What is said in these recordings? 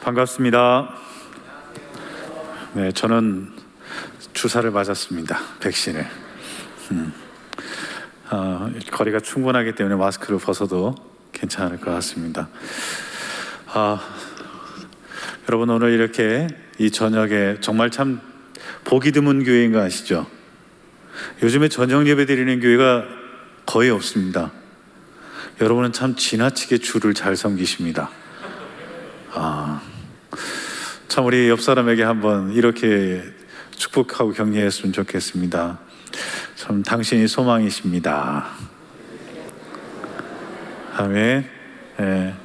반갑습니다. 네, 저는 주사를 맞았습니다. 백신을. 거리가 충분하기 때문에 마스크를 벗어도 괜찮을 것 같습니다. 여러분, 오늘 이렇게 이 저녁에 정말 참 보기 드문 교회인 거 아시죠? 요즘에 저녁 예배 드리는 교회가 거의 없습니다. 여러분은 참 지나치게 주를 잘 섬기십니다. 참 우리 옆 사람에게 한번 이렇게 축복하고 격려했으면 좋겠습니다. 참 당신이 소망이십니다. 아멘. 네.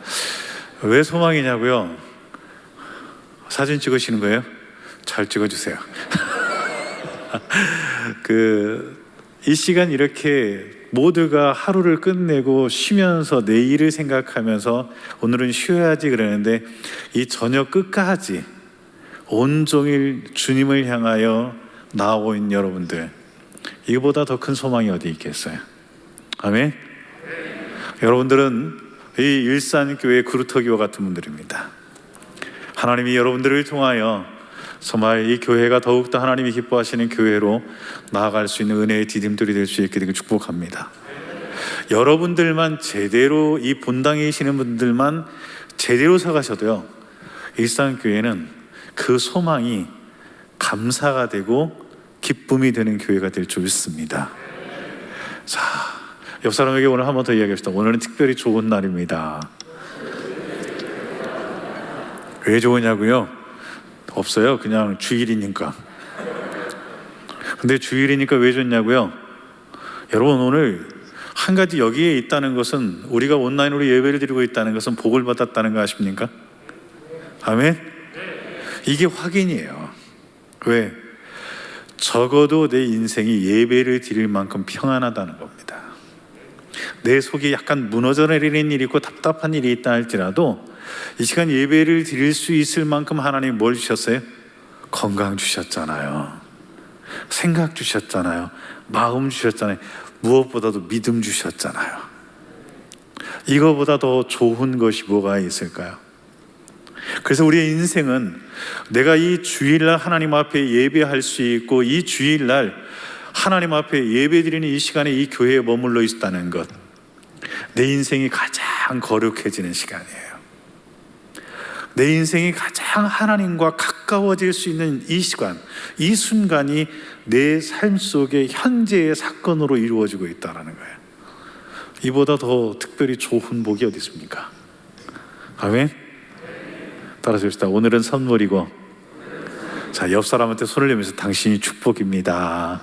왜 소망이냐고요? 사진 찍으시는 거예요? 잘 찍어주세요. 이 시간 이렇게 모두가 하루를 끝내고 쉬면서 내일을 생각하면서 오늘은 쉬어야지 그러는데 이 저녁 끝까지 온종일 주님을 향하여 나오고 있는 여러분들, 이거보다 더 큰 소망이 어디 있겠어요? 아멘? 여러분들은 이 일산교회 그루터기와 같은 분들입니다. 하나님이 여러분들을 통하여 정말 이 교회가 더욱더 하나님이 기뻐하시는 교회로 나아갈 수 있는 은혜의 디딤돌이 될 수 있게 되길 축복합니다. 여러분들만 제대로, 이 본당에 계시는 분들만 제대로 서가셔도요, 일산교회는 그 소망이 감사가 되고 기쁨이 되는 교회가 될 줄 믿습니다. 자, 옆 사람에게 오늘 한 번 더 이야기합시다. 오늘은 특별히 좋은 날입니다. 왜 좋으냐고요? 없어요. 그냥 주일이니까. 근데 주일이니까 왜 좋냐고요? 여러분, 오늘 한 가지 여기에 있다는 것은, 우리가 온라인으로 예배를 드리고 있다는 것은 복을 받았다는 거 아십니까? 아멘? 이게 확인이에요. 왜? 적어도 내 인생이 예배를 드릴 만큼 평안하다는 겁니다. 내 속이 약간 무너져 내리는 일이 있고 답답한 일이 있다 할지라도 이 시간 예배를 드릴 수 있을 만큼 하나님 뭘 주셨어요? 건강 주셨잖아요. 생각 주셨잖아요. 마음 주셨잖아요. 무엇보다도 믿음 주셨잖아요. 이거보다 더 좋은 것이 뭐가 있을까요? 그래서 우리의 인생은 내가 이 주일날 하나님 앞에 예배할 수 있고, 이 주일날 하나님 앞에 예배드리는 이 시간에 이 교회에 머물러 있다는 것, 내 인생이 가장 거룩해지는 시간이에요. 내 인생이 가장 하나님과 가까워질 수 있는 이 시간, 이 순간이 내 삶 속의 현재의 사건으로 이루어지고 있다는 거예요. 이보다 더 특별히 좋은 복이 어디 있습니까? 아멘? 따라서 합시다. 오늘은 선물이고, 자, 옆 사람한테 손을 내면서 당신이 축복입니다.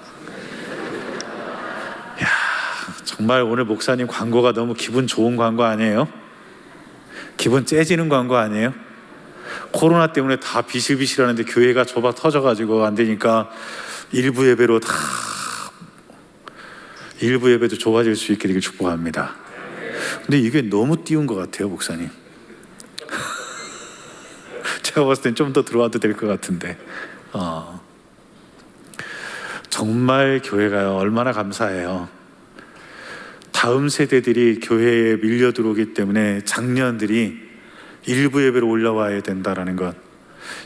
이야, 정말 오늘 목사님 광고가 너무 기분 좋은 광고 아니에요? 기분 째지는 광고 아니에요? 코로나 때문에 다 비실비실하는데 교회가 좁아 터져가지고 안 되니까 일부 예배도 좁아질 수 있게 되길 축복합니다. 근데 이게 너무 띄운 것 같아요, 목사님. 제가 봤을 땐 좀 더 들어와도 될 것 같은데. 정말 교회가 얼마나 감사해요. 다음 세대들이 교회에 밀려 들어오기 때문에 장년들이 일부 예배로 올라와야 된다는 것,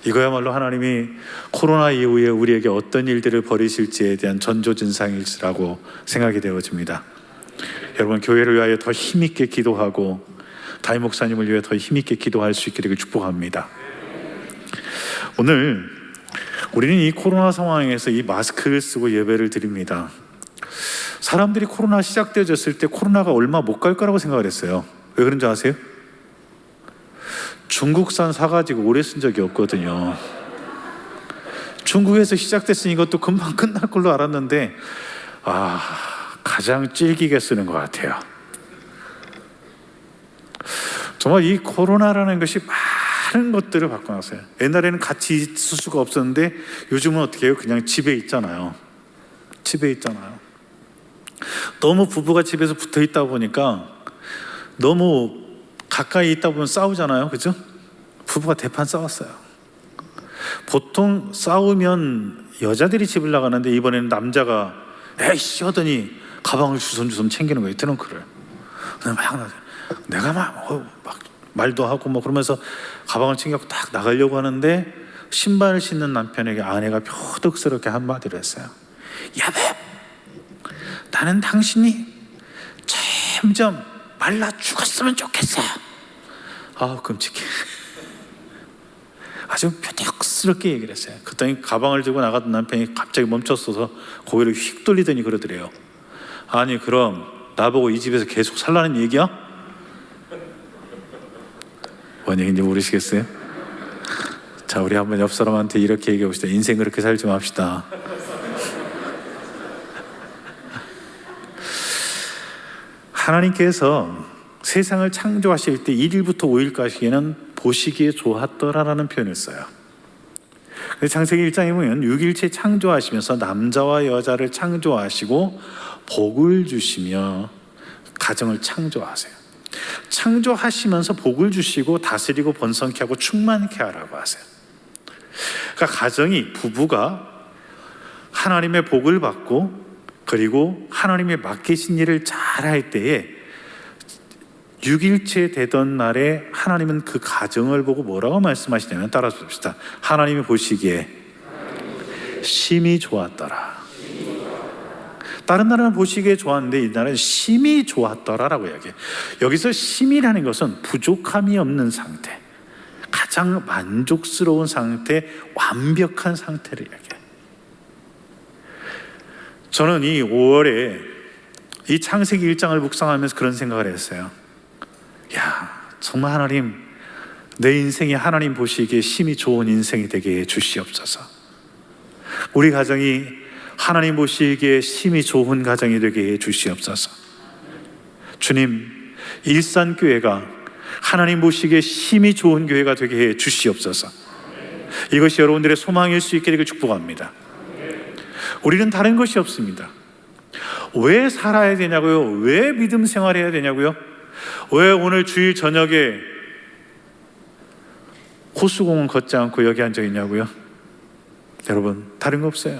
이거야말로 하나님이 코로나 이후에 우리에게 어떤 일들을 벌이실지에 대한 전조증상이라고 생각이 되어집니다. 여러분, 교회를 위하여 더 힘있게 기도하고 담임 목사님을 위해 더 힘있게 기도할 수 있게 되길 축복합니다. 오늘 우리는 이 코로나 상황에서 이 마스크를 쓰고 예배를 드립니다. 사람들이 코로나 시작되어졌을 때 코로나가 얼마 못 갈 거라고 생각을 했어요. 왜 그런지 아세요? 중국산 사가지고 오래 쓴 적이 없거든요. 중국에서 시작됐으니 이것도 금방 끝날 걸로 알았는데 가장 질기게 쓰는 것 같아요. 정말 이 코로나라는 것이 많은 것들을 바꿔놨어요. 옛날에는 같이 있을 수가 없었는데 요즘은 어떻게 해요? 그냥 집에 있잖아요. 너무 부부가 집에서 붙어 있다 보니까, 너무 가까이 있다 보면 싸우잖아요. 그죠? 부부가 대판 싸웠어요. 보통 싸우면 여자들이 집을 나가는데 이번에는 남자가 에이씨 하더니 가방을 주섬주섬 챙기는 거예요. 트렁크를. 내가 막 말도 하고 뭐 그러면서 가방을 챙겨서 딱 나가려고 하는데 신발을 신는 남편에게 아내가 표독스럽게 한마디를 했어요. 여보, 나는 당신이 점점 말라 죽었으면 좋겠어요. 아우 끔찍해. 아주 표독스럽게 얘기를 했어요. 그랬더니 가방을 들고 나가던 남편이 갑자기 멈췄어서 고개를 휙 돌리더니 그러더래요. 아니 그럼 나보고 이 집에서 계속 살라는 얘기야? 뭔 얘기인지 모르시겠어요? 자, 우리 한번 옆 사람한테 이렇게 얘기해 봅시다. 인생 그렇게 살지 맙시다. 하나님께서 세상을 창조하실 때 1일부터 5일까지는 보시기에 좋았더라라는 표현을 써요. 창세기 1장에 보면 6일째 창조하시면서 남자와 여자를 창조하시고 복을 주시며 가정을 창조하세요. 창조하시면서 복을 주시고 다스리고 번성케 하고 충만케 하라고 하세요. 그러니까 가정이, 부부가 하나님의 복을 받고 그리고 하나님의 맡기신 일을 잘할 때에 6일째 되던 날에 하나님은 그 가정을 보고 뭐라고 말씀하시냐면, 따라서 봅시다. 하나님이 보시기에 심히 좋았더라. 다른 나라는 보시기에 좋았는데 이 나라는 심히 좋았더라라고 이야기해요. 여기서 심이라는 것은 부족함이 없는 상태, 가장 만족스러운 상태, 완벽한 상태를 이야기해요. 저는 이 5월에 이 창세기 1장을 묵상하면서 그런 생각을 했어요. 야, 정말 하나님, 내 인생이 하나님 보시기에 심히 좋은 인생이 되게 해 주시옵소서. 우리 가정이 하나님 보시기에 심히 좋은 가정이 되게 해 주시옵소서. 주님, 일산교회가 하나님 보시기에 심히 좋은 교회가 되게 해 주시옵소서. 이것이 여러분들의 소망일 수 있게 되길 축복합니다. 우리는 다른 것이 없습니다. 왜 살아야 되냐고요? 왜 믿음 생활해야 되냐고요? 왜 오늘 주일 저녁에 호수공원 걷지 않고 여기 앉아 있냐고요? 여러분, 다른 거 없어요.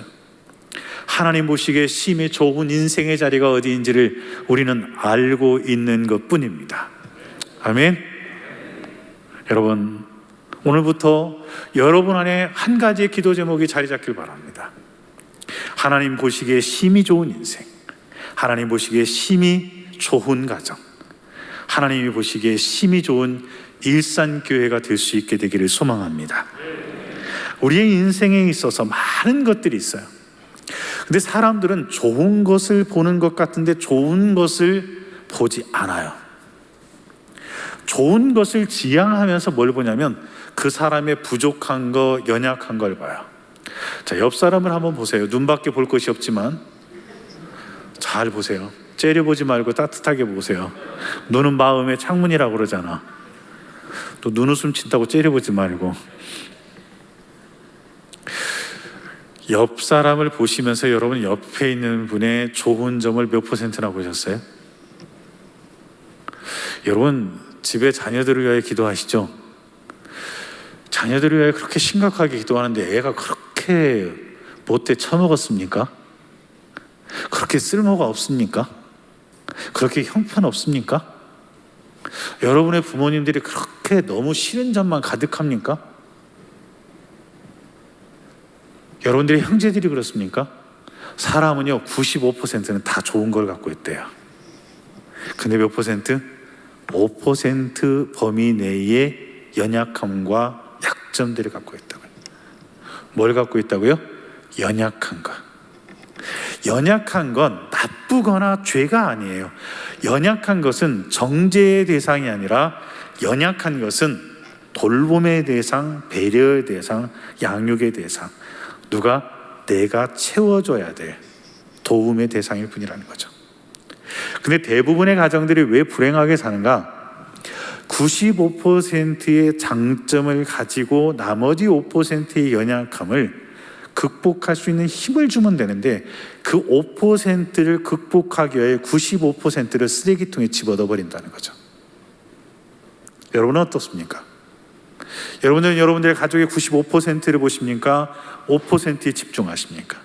하나님 보시기에 심히 좋은 인생의 자리가 어디인지를 우리는 알고 있는 것 뿐입니다. 아멘. 여러분, 오늘부터 여러분 안에 한 가지의 기도 제목이 자리 잡길 바랍니다. 하나님 보시기에 심히 좋은 인생, 하나님 보시기에 심히 좋은 가정, 하나님이 보시기에 심히 좋은 일산교회가 될 수 있게 되기를 소망합니다. 우리의 인생에 있어서 많은 것들이 있어요. 근데 사람들은 좋은 것을 보는 것 같은데 좋은 것을 보지 않아요. 좋은 것을 지향하면서 뭘 보냐면 그 사람의 부족한 거, 연약한 걸 봐요. 자, 옆 사람을 한번 보세요. 눈밖에 볼 것이 없지만 잘 보세요. 째려보지 말고 따뜻하게 보세요. 눈은 마음의 창문이라고 그러잖아. 또 눈웃음 친다고 째려보지 말고. 옆 사람을 보시면서 여러분 옆에 있는 분의 좋은 점을 몇 %나 보셨어요? 여러분 집에 자녀들을 위하여 기도하시죠? 자녀들을 위하여 그렇게 심각하게 기도하는데 애가 그렇게 못돼 처먹었습니까? 그렇게 쓸모가 없습니까? 그렇게 형편없습니까? 여러분의 부모님들이 그렇게 너무 싫은 점만 가득합니까? 여러분들의 형제들이 그렇습니까? 사람은요 95%는 다 좋은 걸 갖고 있대요. 근데 몇 %? 5% 범위 내의 연약함과 약점들을 갖고 있다고요. 뭘 갖고 있다고요? 연약한 것. 연약한 건 나쁘거나 죄가 아니에요. 연약한 것은 정죄의 대상이 아니라 연약한 것은 돌봄의 대상, 배려의 대상, 양육의 대상, 누가 내가 채워줘야 될 도움의 대상일 뿐이라는 거죠. 근데 대부분의 가정들이 왜 불행하게 사는가? 95%의 장점을 가지고 나머지 5%의 연약함을 극복할 수 있는 힘을 주면 되는데 그 5%를 극복하기 위해 95%를 쓰레기통에 집어넣어 버린다는 거죠. 여러분은 어떻습니까? 여러분들은 여러분들의 가족의 95%를 보십니까? 5%에 집중하십니까?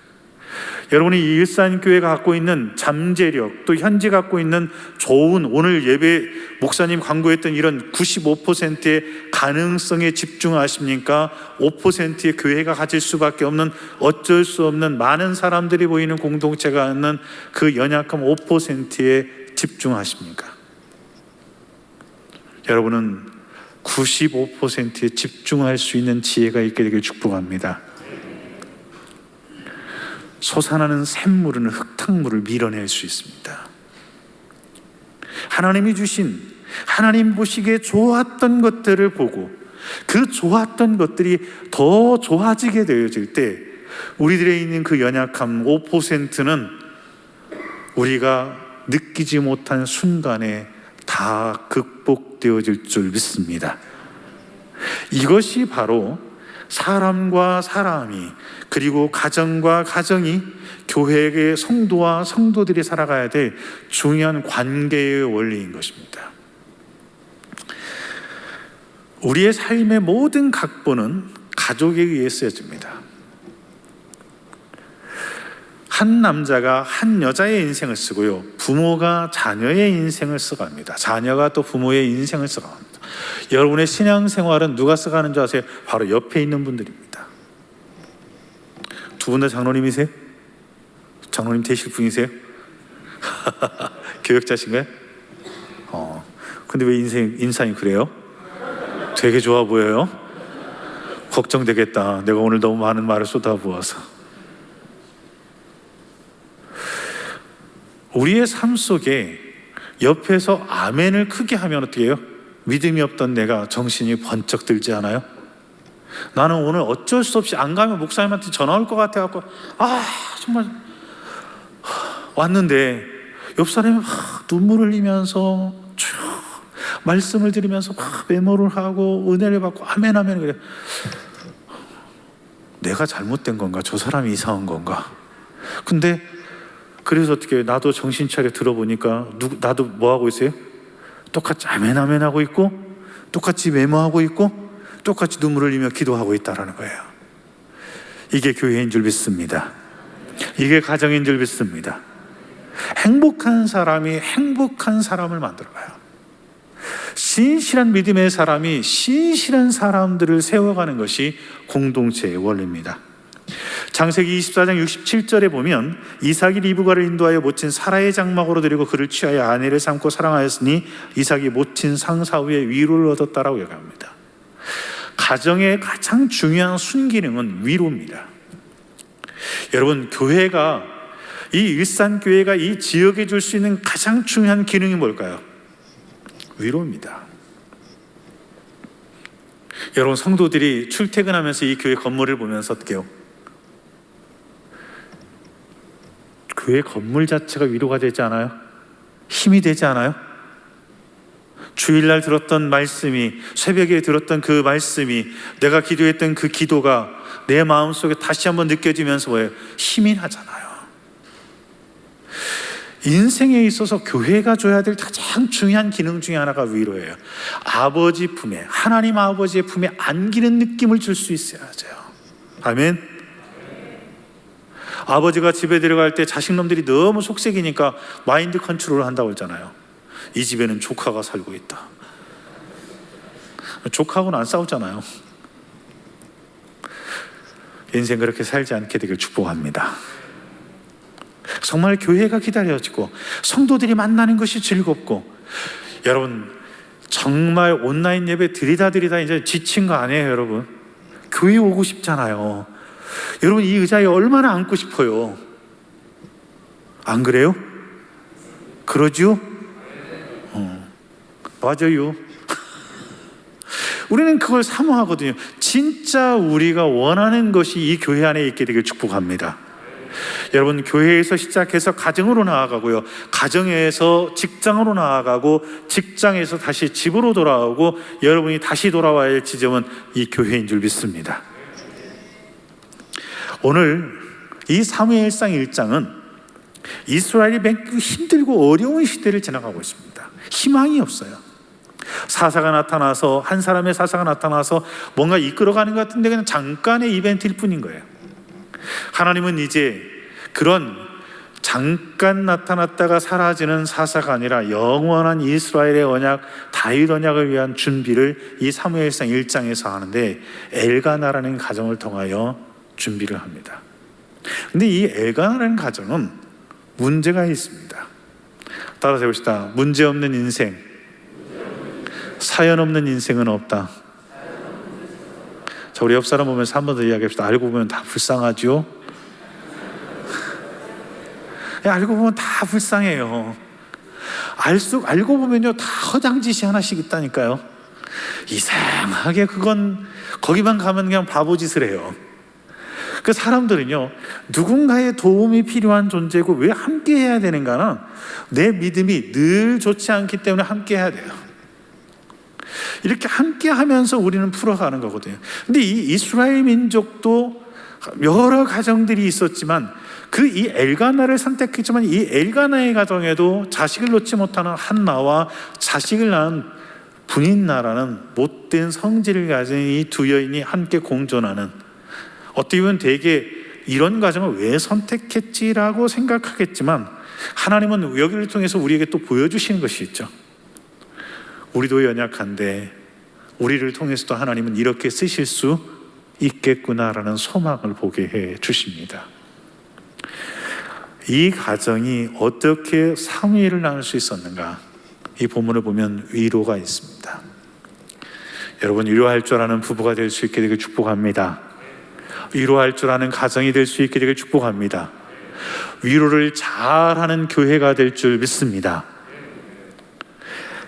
여러분이 이 일산교회가 갖고 있는 잠재력, 또 현재 갖고 있는 좋은, 오늘 예배 목사님 광고했던 이런 95%의 가능성에 집중하십니까? 5%의 교회가 가질 수밖에 없는, 어쩔 수 없는 많은 사람들이 보이는 공동체가 갖는 그 연약함 5%에 집중하십니까? 여러분은 95%에 집중할 수 있는 지혜가 있게 되길 축복합니다. 솟아나는 샘물은 흙탕물을 밀어낼 수 있습니다. 하나님이 주신, 하나님 보시기에 좋았던 것들을 보고 그 좋았던 것들이 더 좋아지게 되어질 때 우리들에 있는 그 연약함 5%는 우리가 느끼지 못한 순간에 다 극복되어질 줄 믿습니다. 이것이 바로 사람과 사람이, 그리고 가정과 가정이, 교회의 성도와 성도들이 살아가야 될 중요한 관계의 원리인 것입니다. 우리의 삶의 모든 각본은 가족에 의해 쓰여집니다. 한 남자가 한 여자의 인생을 쓰고요, 부모가 자녀의 인생을 써갑니다. 자녀가 또 부모의 인생을 써갑니다. 여러분의 신앙생활은 누가 써가는 줄 아세요? 바로 옆에 있는 분들입니다. 두 분 다 장로님이세요? 장로님 되실 분이세요? 교역자신가요? 근데 왜 인상이 그래요? 되게 좋아 보여요? 걱정되겠다. 내가 오늘 너무 많은 말을 쏟아부어서. 우리의 삶 속에 옆에서 아멘을 크게 하면 어떻게 해요? 믿음이 없던 내가 정신이 번쩍 들지 않아요? 나는 오늘 어쩔 수 없이 안 가면 목사님한테 전화 올 것 같아갖고 정말 왔는데 옆 사람이 눈물을 흘리면서 쭉 말씀을 들으면서 메모를 하고 은혜를 받고 아멘 하면 그래. 내가 잘못된 건가? 저 사람이 이상한 건가? 근데 그래서 어떻게 나도 정신 차려 들어보니까 나도 뭐 하고 있어요? 똑같이 아멘 아멘 하고 있고 똑같이 메모하고 있고 똑같이 눈물을 흘리며 기도하고 있다라는 거예요. 이게 교회인 줄 믿습니다. 이게 가정인 줄 믿습니다. 행복한 사람이 행복한 사람을 만들어가요. 신실한 믿음의 사람이 신실한 사람들을 세워가는 것이 공동체의 원리입니다. 창세기 24장 67절에 보면 이삭이 리브가를 인도하여 모친 사라의 장막으로 데리고 그를 취하여 아내를 삼고 사랑하였으니 이삭이 모친 상사 후에 위로를 얻었다라고 얘기합니다. 가정의 가장 중요한 순기능은 위로입니다. 여러분, 교회가, 이 일산교회가 이 지역에 줄 수 있는 가장 중요한 기능이 뭘까요? 위로입니다. 여러분, 성도들이 출퇴근하면서 이 교회 건물을 보면서 어떻게 해요? 교회 건물 자체가 위로가 되지 않아요? 힘이 되지 않아요? 주일날 들었던 말씀이, 새벽에 들었던 그 말씀이, 내가 기도했던 그 기도가 내 마음속에 다시 한번 느껴지면서 뭐예요? 힘이 나잖아요. 인생에 있어서 교회가 줘야 될 가장 중요한 기능 중에 하나가 위로예요. 아버지 품에, 하나님 아버지의 품에 안기는 느낌을 줄 수 있어야죠. 아멘. 아버지가 집에 들어갈 때 자식놈들이 너무 속색이니까 마인드 컨트롤을 한다고 했잖아요. 이 집에는 조카가 살고 있다. 조카하고는 안 싸우잖아요. 인생 그렇게 살지 않게 되길 축복합니다. 정말 교회가 기다려지고 성도들이 만나는 것이 즐겁고, 여러분 정말 온라인 예배 드리다 이제 지친 거 아니에요? 여러분 교회 오고 싶잖아요. 여러분 이 의자에 얼마나 앉고 싶어요. 안 그래요? 그러죠? 맞아요. 우리는 그걸 사모하거든요. 진짜 우리가 원하는 것이 이 교회 안에 있게 되길 축복합니다. 여러분, 교회에서 시작해서 가정으로 나아가고요, 가정에서 직장으로 나아가고, 직장에서 다시 집으로 돌아오고, 여러분이 다시 돌아와야 할 지점은 이 교회인 줄 믿습니다. 오늘 이 사무엘상 1장은 이스라엘이 매우 힘들고 어려운 시대를 지나가고 있습니다. 희망이 없어요. 사사가 나타나서, 한 사람의 사사가 나타나서 뭔가 이끌어가는 것 같은데 그냥 잠깐의 이벤트일 뿐인 거예요. 하나님은 이제 그런 잠깐 나타났다가 사라지는 사사가 아니라 영원한 이스라엘의 언약, 다윗 언약을 위한 준비를 이 사무엘상 1장에서 하는데 엘가나라는 가정을 통하여 준비를 합니다. 근데 이 엘가나라는 가정은 문제가 있습니다. 따라서 해봅시다. 문제 없는 인생, 사연 없는 인생은 없다. 자, 우리 옆 사람 보면서 한 번 더 이야기합시다. 알고 보면 다 불쌍하죠? 알고 보면 다 불쌍해요. 알고 보면요, 다 허장짓이 하나씩 있다니까요. 이상하게 그건 거기만 가면 그냥 바보짓을 해요. 그 사람들은요, 누군가의 도움이 필요한 존재고 왜 함께 해야 되는가는 내 믿음이 늘 좋지 않기 때문에 함께 해야 돼요. 이렇게 함께 하면서 우리는 풀어가는 거거든요. 근데 이 이스라엘 민족도 여러 가정들이 있었지만 이 엘가나를 선택했지만 이 엘가나의 가정에도 자식을 놓지 못하는 한나와 자식을 낳은 분인나라는 못된 성질을 가진 이 두 여인이 함께 공존하는, 어떻게 보면 되게 이런 가정을 왜 선택했지라고 생각하겠지만 하나님은 여기를 통해서 우리에게 또 보여주시는 것이 있죠. 우리도 연약한데 우리를 통해서도 하나님은 이렇게 쓰실 수 있겠구나라는 소망을 보게 해 주십니다. 이 가정이 어떻게 사무엘을 낳을 수 있었는가? 이 본문을 보면 위로가 있습니다. 여러분, 위로할 줄 아는 부부가 될 수 있게 되길 축복합니다. 위로할 줄 아는 가정이 될 수 있게 되길 축복합니다. 위로를 잘하는 교회가 될 줄 믿습니다.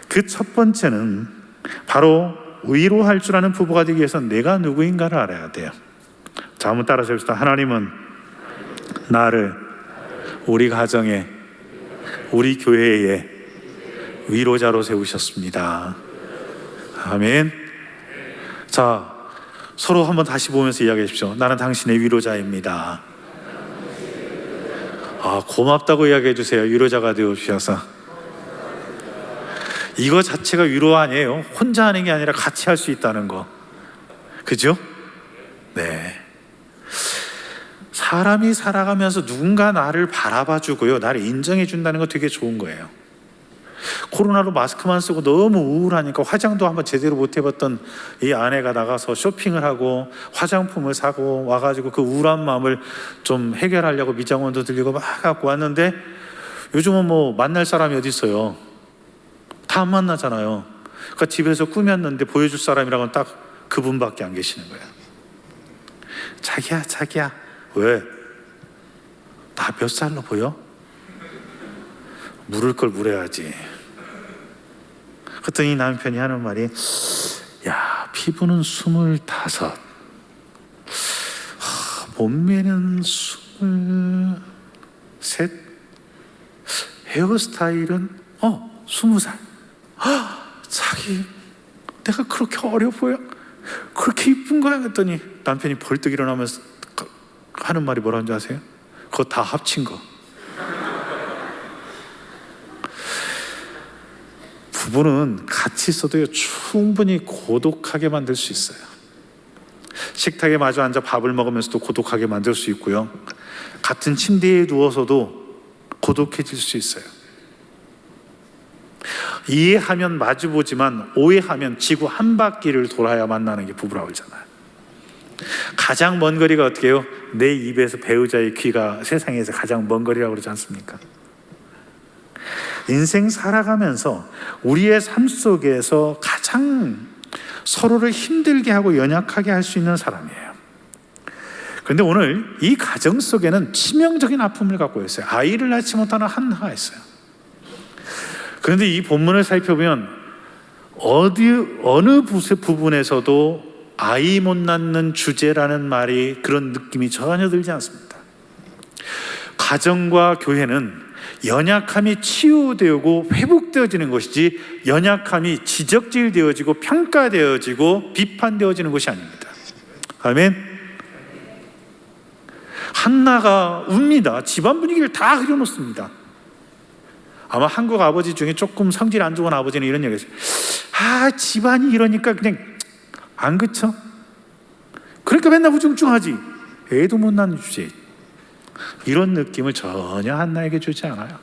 그 첫 번째는 바로 위로할 줄 아는 부부가 되기 위해서 내가 누구인가를 알아야 돼요. 자, 한번 따라서 해봅시다. 하나님은 나를 우리 가정에, 우리 교회에 위로자로 세우셨습니다. 아멘. 자, 서로 한번 다시 보면서 이야기해 주십시오. 나는 당신의 위로자입니다. 고맙다고 이야기해 주세요. 위로자가 되어 주셔서. 이거 자체가 위로 아니에요. 혼자 하는 게 아니라 같이 할 수 있다는 거. 그죠? 네. 사람이 살아가면서 누군가 나를 바라봐 주고요, 나를 인정해 준다는 거 되게 좋은 거예요. 코로나로 마스크만 쓰고 너무 우울하니까 화장도 한번 제대로 못 해봤던 이 아내가 나가서 쇼핑을 하고 화장품을 사고 와가지고 그 우울한 마음을 좀 해결하려고 미장원도 들리고 막 갖고 왔는데, 요즘은 뭐 만날 사람이 어디 있어요? 다 안 만나잖아요. 그러니까 집에서 꾸몄는데 보여줄 사람이라고는 딱 그분밖에 안 계시는 거예요. 자기야 왜? 나 몇 살로 보여? 물을 걸 물어야지. 그랬더니 남편이 하는 말이, 야, 피부는 25, 몸매는 23, 헤어스타일은 20살. 자기, 내가 그렇게 어려 보여? 그렇게 이쁜 거야? 그랬더니 남편이 벌떡 일어나면서 하는 말이 뭐라는 줄 아세요? 그거 다 합친 거. 부부는 같이 있어도 충분히 고독하게 만들 수 있어요. 식탁에 마주 앉아 밥을 먹으면서도 고독하게 만들 수 있고요, 같은 침대에 누워서도 고독해질 수 있어요. 이해하면 마주보지만 오해하면 지구 한 바퀴를 돌아야 만나는 게 부부라고 그러잖아요. 가장 먼 거리가 어떻게 해요? 내 입에서 배우자의 귀가 세상에서 가장 먼 거리라고 그러지 않습니까? 인생 살아가면서 우리의 삶 속에서 가장 서로를 힘들게 하고 연약하게 할 수 있는 사람이에요. 그런데 오늘 이 가정 속에는 치명적인 아픔을 갖고 있어요. 아이를 낳지 못하는 한나가 있어요. 그런데 이 본문을 살펴보면 어느 부분에서도 아이 못 낳는 주제라는 말이, 그런 느낌이 전혀 들지 않습니다. 가정과 교회는 연약함이 치유되고 회복되어지는 것이지, 연약함이 지적질되어지고 평가되어지고 비판되어지는 것이 아닙니다. 아멘. 한나가 웁니다. 집안 분위기를 다 흐려놓습니다. 아마 한국 아버지 중에 조금 성질 안 좋은 아버지는 이런 얘기를 했어요. 집안이 이러니까 그냥 안 그쳐? 그러니까 맨날 우중충하지. 애도 못 낳는 주제. 이런 느낌을 전혀 한나에게 주지 않아요.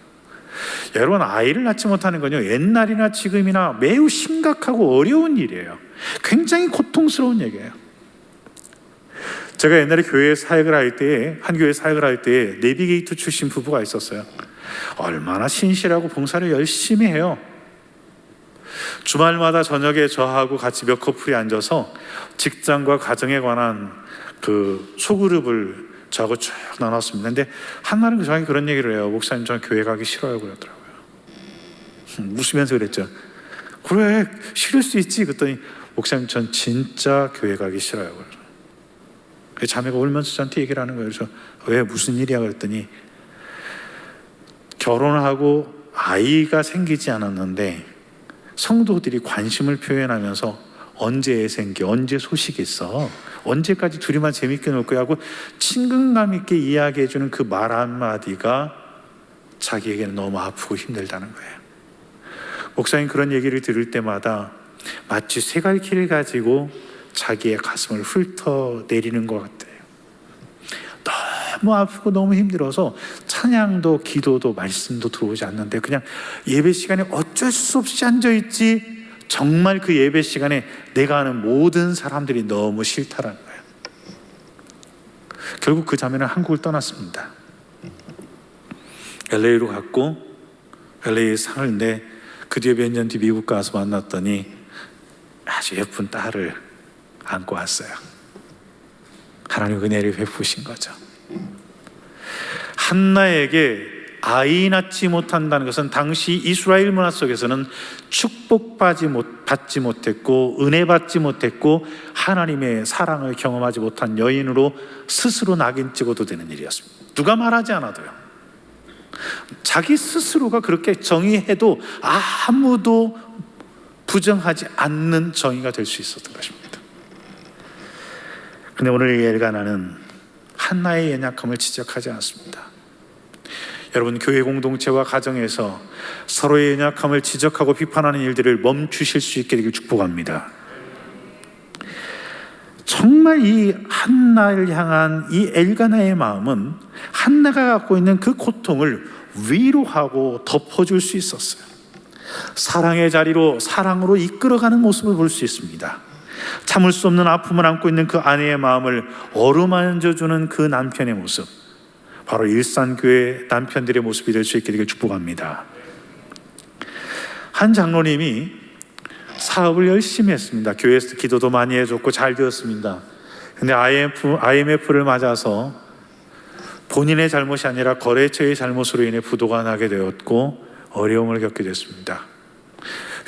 여러분, 아이를 낳지 못하는 건요, 옛날이나 지금이나 매우 심각하고 어려운 일이에요. 굉장히 고통스러운 얘기예요. 제가 옛날에 교회 사역을 할 때에, 한 교회 사역을 할 때에 내비게이터 출신 부부가 있었어요. 얼마나 신실하고 봉사를 열심히 해요. 주말마다 저녁에 저하고 같이 몇 커플이 앉아서 직장과 가정에 관한 그 소그룹을 저하고 쭉 나눴습니다. 근데 한날은 저에게 그런 얘기를 해요. 목사님, 저는 교회 가기 싫어요. 그러더라고요. 웃으면서 그랬죠. 그래, 싫을 수 있지. 그랬더니 목사님, 전 진짜 교회 가기 싫어요. 그래서 자매가 울면서 저한테 얘기를 하는 거예요. 그래서 왜, 무슨 일이야? 그랬더니 결혼하고 아이가 생기지 않았는데 성도들이 관심을 표현하면서 언제 애 생겨? 언제 소식 있어? 언제까지 둘이만 재밌게 놀 거야? 하고 친근감 있게 이야기해주는 그 말 한마디가 자기에게는 너무 아프고 힘들다는 거예요. 목사님 그런 얘기를 들을 때마다 마치 쇠갈퀴를 가지고 자기의 가슴을 훑어내리는 것 같아요. 너무 아프고 너무 힘들어서 찬양도 기도도 말씀도 들어오지 않는데 그냥 예배 시간에 어쩔 수 없이 앉아있지, 정말 그 예배 시간에 내가 아는 모든 사람들이 너무 싫다라는 거예요. 결국 그 자매는 한국을 떠났습니다. LA로 갔고 LA에 사는데 그 뒤에 몇 년 뒤 미국 가서 만났더니 아주 예쁜 딸을 안고 왔어요. 하나님 은혜를 베푸신 거죠. 한나에게 아이 낳지 못한다는 것은 당시 이스라엘 문화 속에서는 축복받지 못했고 은혜 받지 못했고 하나님의 사랑을 경험하지 못한 여인으로 스스로 낙인 찍어도 되는 일이었습니다. 누가 말하지 않아도요. 자기 스스로가 그렇게 정의해도 아무도 부정하지 않는 정의가 될 수 있었던 것입니다. 그런데 오늘 이 엘가나는 한나의 연약함을 지적하지 않습니다. 여러분, 교회 공동체와 가정에서 서로의 연약함을 지적하고 비판하는 일들을 멈추실 수 있게 되길 축복합니다. 정말 이 한나를 향한 이 엘가나의 마음은 한나가 갖고 있는 그 고통을 위로하고 덮어줄 수 있었어요. 사랑의 자리로 사랑으로 이끌어가는 모습을 볼 수 있습니다. 참을 수 없는 아픔을 안고 있는 그 아내의 마음을 어루만져주는 그 남편의 모습, 바로 일산교회 남편들의 모습이 될 수 있게 되길 축복합니다. 한 장로님이 사업을 열심히 했습니다. 교회에서 기도도 많이 해줬고 잘 되었습니다. 근데 IMF를 맞아서 본인의 잘못이 아니라 거래처의 잘못으로 인해 부도가 나게 되었고 어려움을 겪게 됐습니다.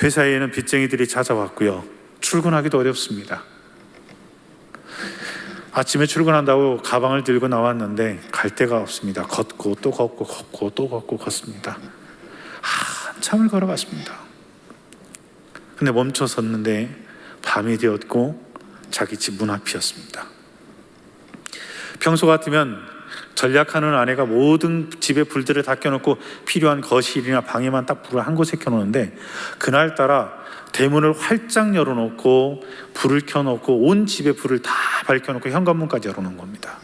회사에는 빚쟁이들이 찾아왔고요. 출근하기도 어렵습니다. 아침에 출근한다고 가방을 들고 나왔는데 갈 데가 없습니다. 걷고 또 걷고 걷고 또 걷고 걷습니다. 한참을 걸어갔습니다. 근데 멈춰 섰는데 밤이 되었고 자기 집 문 앞이었습니다. 평소 같으면 전략하는 아내가 모든 집에 불들을 다 켜놓고 필요한 거실이나 방에만 딱 불을 한 곳에 켜놓는데 그날따라 대문을 활짝 열어놓고 불을 켜놓고 온 집에 불을 다 밝혀놓고 현관문까지 열어놓은 겁니다.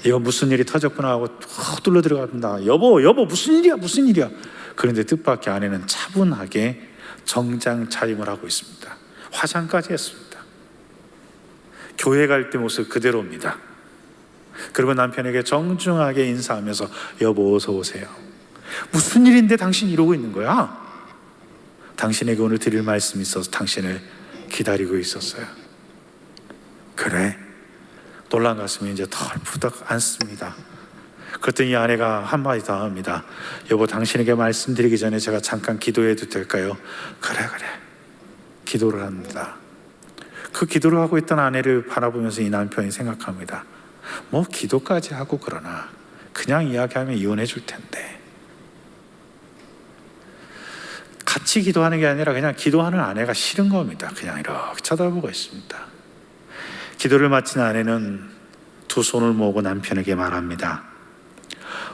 이거 무슨 일이 터졌구나 하고 뚫려 들어갑니다. 여보 무슨 일이야. 그런데 뜻밖의 아내는 차분하게 정장 차림을 하고 있습니다. 화장까지 했습니다. 교회 갈 때 모습 그대로입니다. 그리고 남편에게 정중하게 인사하면서 여보 어서 오세요. 무슨 일인데 당신 이러고 있는 거야? 당신에게 오늘 드릴 말씀이 있어서 당신을 기다리고 있었어요. 그래? 놀란 가슴이 이제 덜푸덕 앉습니다. 그랬더니 아내가 한마디 더 합니다. 여보 당신에게 말씀드리기 전에 제가 잠깐 기도해도 될까요? 그래 기도를 합니다. 그 기도를 하고 있던 아내를 바라보면서 이 남편이 생각합니다. 뭐 기도까지 하고 그러나 그냥 이야기하면 이혼해 줄 텐데. 같이 기도하는 게 아니라 그냥 기도하는 아내가 싫은 겁니다. 그냥 이렇게 쳐다보고 있습니다. 기도를 마친 아내는 두 손을 모으고 남편에게 말합니다.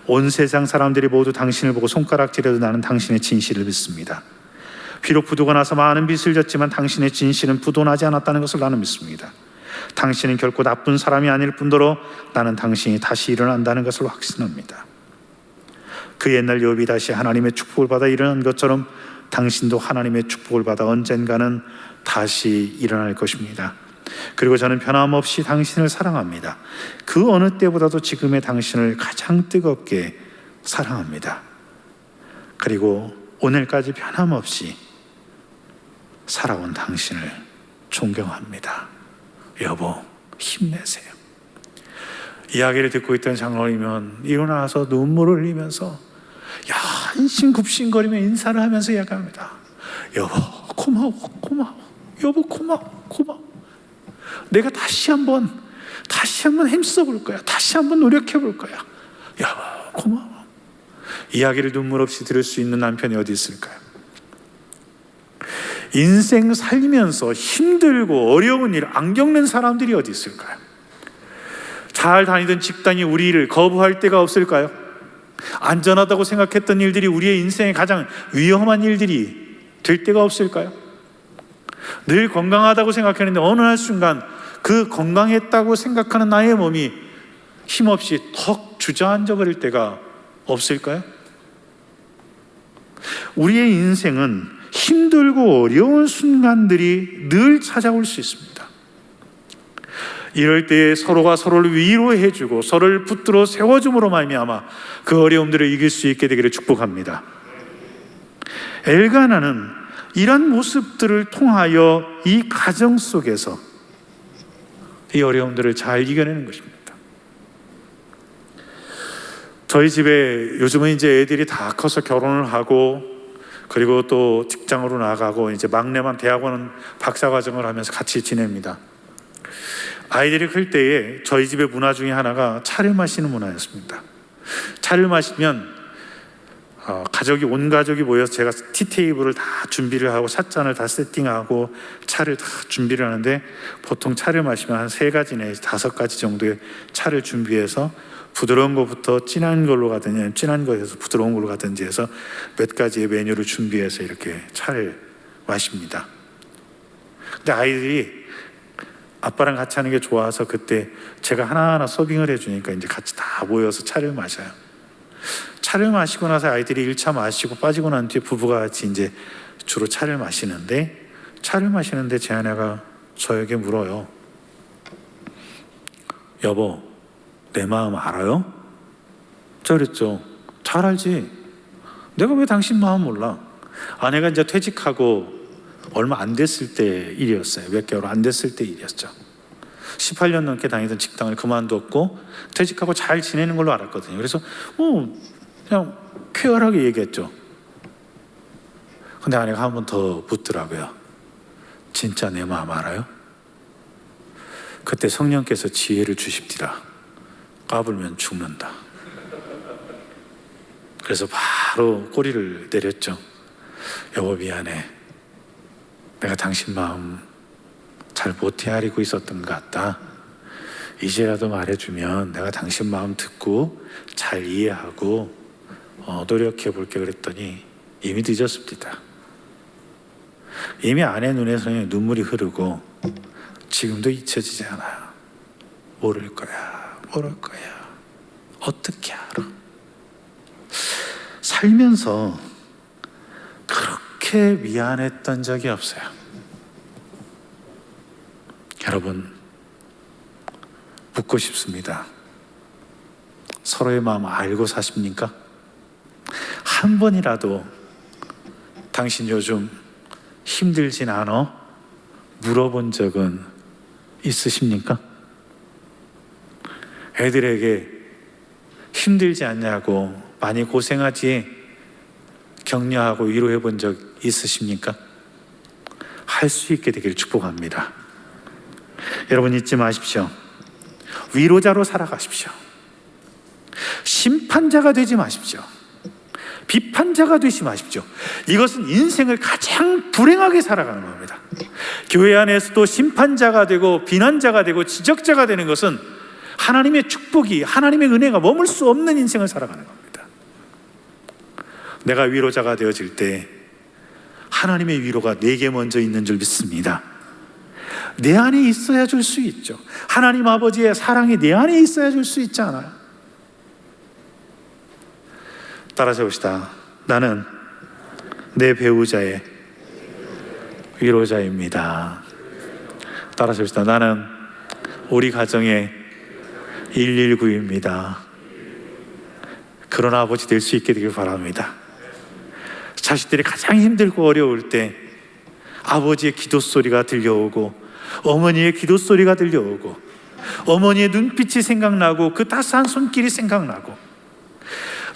온 세상 사람들이 모두 당신을 보고 손가락질해도 나는 당신의 진실을 믿습니다. 비록 부도가 나서 많은 빚을 졌지만 당신의 진실은 부도나지 않았다는 것을 나는 믿습니다. 당신은 결코 나쁜 사람이 아닐 뿐더러 나는 당신이 다시 일어난다는 것을 확신합니다. 그 옛날 욥이 다시 하나님의 축복을 받아 일어난 것처럼 당신도 하나님의 축복을 받아 언젠가는 다시 일어날 것입니다. 그리고 저는 변함없이 당신을 사랑합니다. 그 어느 때보다도 지금의 당신을 가장 뜨겁게 사랑합니다. 그리고 오늘까지 변함없이 살아온 당신을 존경합니다. 여보, 힘내세요. 이야기를 듣고 있던 장로님은 일어나서 눈물을 흘리면서 한심굽신거리며 인사를 하면서 이야기합니다. 여보, 고마워, 고마워. 여보, 고마워, 고마워. 내가 다시 한번 힘써 볼 거야. 다시 한번 노력해 볼 거야. 여보, 고마워. 이야기를 눈물 없이 들을 수 있는 남편이 어디 있을까요? 인생 살면서 힘들고 어려운 일 안 겪는 사람들이 어디 있을까요? 잘 다니던 직장이 우리를 거부할 때가 없을까요? 안전하다고 생각했던 일들이 우리의 인생의 가장 위험한 일들이 될 때가 없을까요? 늘 건강하다고 생각했는데 어느 한순간 그 건강했다고 생각하는 나의 몸이 힘없이 턱 주저앉아 버릴 때가 없을까요? 우리의 인생은 힘들고 어려운 순간들이 늘 찾아올 수 있습니다. 이럴 때 서로가 서로를 위로해주고 서로를 붙들어 세워줌으로 말미암아 그 어려움들을 이길 수 있게 되기를 축복합니다. 엘가나는 이런 모습들을 통하여 이 가정 속에서 이 어려움들을 잘 이겨내는 것입니다. 저희 집에 요즘은 이제 애들이 다 커서 결혼을 하고 그리고 또 직장으로 나가고 이제 막내만 대학원 박사과정을 하면서 같이 지냅니다. 아이들이 클 때에 저희 집의 문화 중에 하나가 차를 마시는 문화였습니다. 차를 마시면 온 가족이 모여서 제가 티테이블을 다 준비를 하고 찻잔을 다 세팅하고 차를 다 준비를 하는데 보통 차를 마시면 한 3가지 내지 5가지 정도의 차를 준비해서 부드러운 것부터 진한 걸로 가든지 진한 거에서 부드러운 걸로 가든지 해서 몇 가지의 메뉴를 준비해서 이렇게 차를 마십니다. 근데 아이들이 아빠랑 같이 하는 게 좋아서 그때 제가 하나하나 서빙을 해주니까 이제 같이 다 모여서 차를 마셔요. 차를 마시고 나서 아이들이 1차 마시고 빠지고 난 뒤에 부부가 같이 이제 주로 차를 마시는데 제 아내가 저에게 물어요. 여보, 내 마음 알아요? 저 그랬죠. 잘 알지. 내가 왜 당신 마음 몰라? 아내가 이제 퇴직하고 얼마 안 됐을 때 일이었어요. 몇 개월 안 됐을 때 일이었죠. 18년 넘게 다니던 직장을 그만뒀고 퇴직하고 잘 지내는 걸로 알았거든요. 그래서 그냥 쾌활하게 얘기했죠. 근데 아내가 한 번 더 묻더라고요. 진짜 내 마음 알아요? 그때 성령께서 지혜를 주십디다. 까불면 죽는다. 그래서 바로 꼬리를 내렸죠. 여보, 미안해. 내가 당신 마음 잘 못 헤아리고 있었던 것 같다. 이제라도 말해주면 내가 당신 마음 듣고 잘 이해하고 노력해 볼게 그랬더니 이미 늦었습니다. 이미 아내 눈에서는 눈물이 흐르고 지금도 잊혀지지 않아요. 모를 거야. 어떻게 알아? 살면서 그렇게 미안했던 적이 없어요. 여러분, 묻고 싶습니다. 서로의 마음 알고 사십니까? 한 번이라도 당신 요즘 힘들진 않아? 물어본 적은 있으십니까? 애들에게 힘들지 않냐고 많이 고생하지 격려하고 위로해 본 적 있으십니까? 할 수 있게 되기를 축복합니다. 여러분, 잊지 마십시오. 위로자로 살아가십시오. 심판자가 되지 마십시오. 비판자가 되지 마십시오. 이것은 인생을 가장 불행하게 살아가는 겁니다. 교회 안에서도 심판자가 되고 비난자가 되고 지적자가 되는 것은 하나님의 축복이, 하나님의 은혜가 머물 수 없는 인생을 살아가는 겁니다. 내가 위로자가 되어질 때 하나님의 위로가 내게 먼저 있는 줄 믿습니다. 내 안에 있어야 줄 수 있죠. 하나님 아버지의 사랑이 내 안에 있어야 줄 수 있잖아요. 따라서 봅시다. 나는 내 배우자의 위로자입니다. 따라서 봅시다. 나는 우리 가정의 119입니다. 그런 아버지 될 수 있게 되길 바랍니다. 자식들이 가장 힘들고 어려울 때 아버지의 기도 소리가 들려오고 어머니의 기도 소리가 들려오고 어머니의 눈빛이 생각나고 그 따스한 손길이 생각나고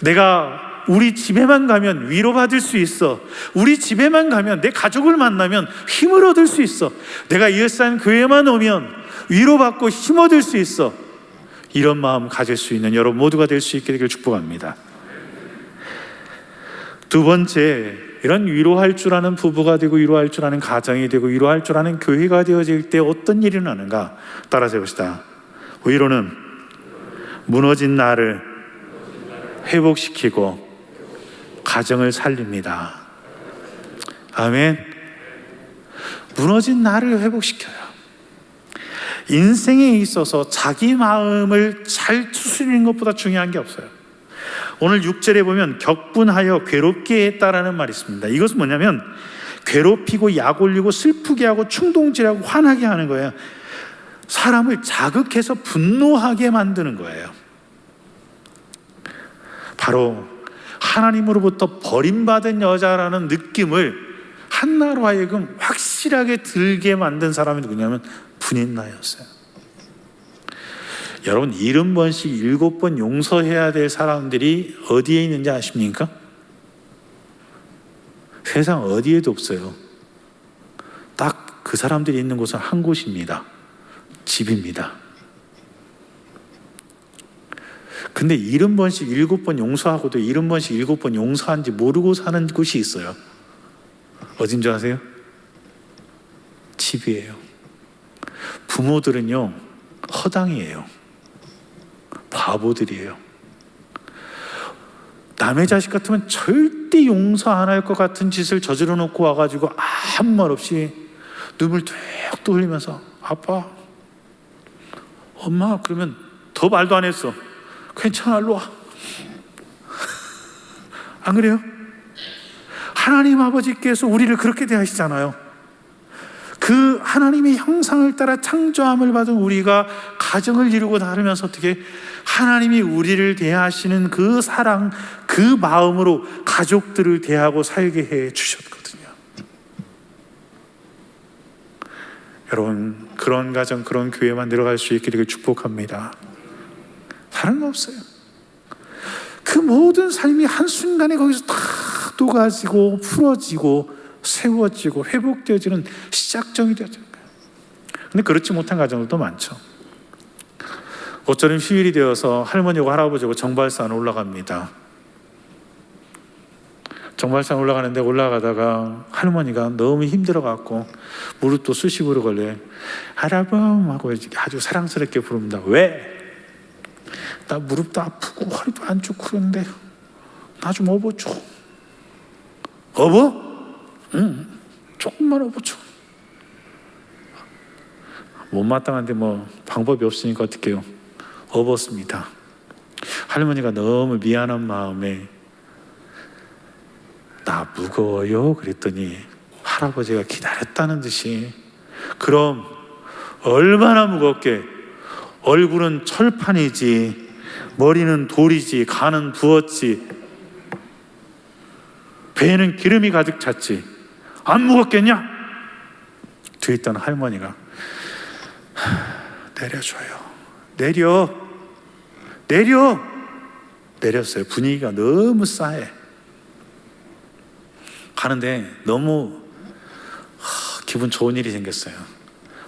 내가 우리 집에만 가면 위로받을 수 있어. 우리 집에만 가면 내 가족을 만나면 힘을 얻을 수 있어. 내가 이웃산 교회만 오면 위로받고 힘 얻을 수 있어. 이런 마음 가질 수 있는 여러분 모두가 될 수 있게 되길 축복합니다. 두 번째, 이런 위로할 줄 아는 부부가 되고 위로할 줄 아는 가정이 되고 위로할 줄 아는 교회가 되어질 때 어떤 일이 나는가? 따라서 해봅시다. 위로는 무너진 나를 회복시키고 가정을 살립니다. 아멘. 무너진 나를 회복시켜요. 인생에 있어서 자기 마음을 잘 추스리는 것보다 중요한 게 없어요. 오늘 6절에 보면 격분하여 괴롭게 했다라는 말이 있습니다. 이것은 뭐냐면 괴롭히고 약 올리고 슬프게 하고 충동질하고 화나게 하는 거예요. 사람을 자극해서 분노하게 만드는 거예요. 바로 하나님으로부터 버림받은 여자라는 느낌을 한나로 하여금 확실하게 들게 만든 사람이 누구냐면 분인나였어요. 여러분 70번씩 7번 용서해야 될 사람들이 어디에 있는지 아십니까? 세상 어디에도 없어요. 딱 그 사람들이 있는 곳은 한 곳입니다. 집입니다. 근데 70번씩 7번 용서하고도 70번씩 7번 용서한지 모르고 사는 곳이 있어요. 어딘 줄 아세요? 집이에요. 부모들은요 허당이에요. 바보들이에요. 남의 자식 같으면 절대 용서 안 할 것 같은 짓을 저질러 놓고 와가지고 아무 말 없이 눈물 뚝뚝 흘리면서 아빠, 엄마 그러면 더 말도 안 했어. 괜찮아, 일로 와. 안 그래요? 하나님 아버지께서 우리를 그렇게 대하시잖아요. 그 하나님의 형상을 따라 창조함을 받은 우리가 가정을 이루고 나르면서 어떻게 하나님이 우리를 대하시는 그 사랑, 그 마음으로 가족들을 대하고 살게 해 주셨거든요. 여러분 그런 가정, 그런 교회 만들어갈 수 있게 되길 축복합니다. 다른 거 없어요. 그 모든 삶이 한순간에 거기서 다 녹아지고 풀어지고 세워지고 회복되어지는 시작점이 되어지는 거예요. 근데 그렇지 못한 가정들도 많죠. 어쩌면 휴일이 되어서 할머니하고 할아버지하고 정발산 올라갑니다. 정발산 올라가는데 올라가다가 할머니가 너무 힘들어갖고 무릎도 수식으로 걸려요. 할아범 하고 아주 사랑스럽게 부릅니다. 왜? 나 무릎도 아프고 허리도 안 좋고 그런데 나 좀 업어줘. 업어? 응, 조금만 업어줘. 못마땅한데 뭐 방법이 없으니까 어떻게 해요? 업었습니다. 할머니가 너무 미안한 마음에 나 무거워요? 그랬더니 할아버지가 기다렸다는 듯이 그럼 얼마나 무겁게 얼굴은 철판이지 머리는 돌이지 간은 부었지 배에는 기름이 가득 찼지 안 무겁겠냐? 뒤에 있던 할머니가 내려줘요. 내렸어요. 분위기가 너무 싸해. 가는데 너무 기분 좋은 일이 생겼어요.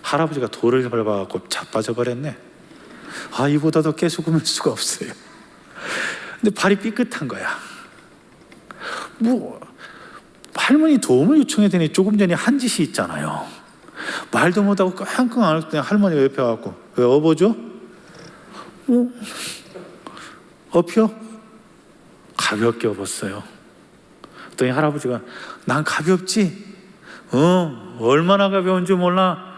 할아버지가 돌을 밟아갖고 자빠져 버렸네. 이보다 더 깨수금일 수가 없어요. 근데 발이 삐끗한 거야. 뭐 할머니 도움을 요청했더니 조금 전에 한 짓이 있잖아요. 말도 못하고 끙끙 앓을 할머니가 옆에 와갖고 왜 업어줘? 업혀? 가볍게 업었어요. 그랬더니 할아버지가 난 가볍지? 얼마나 가벼운지 몰라.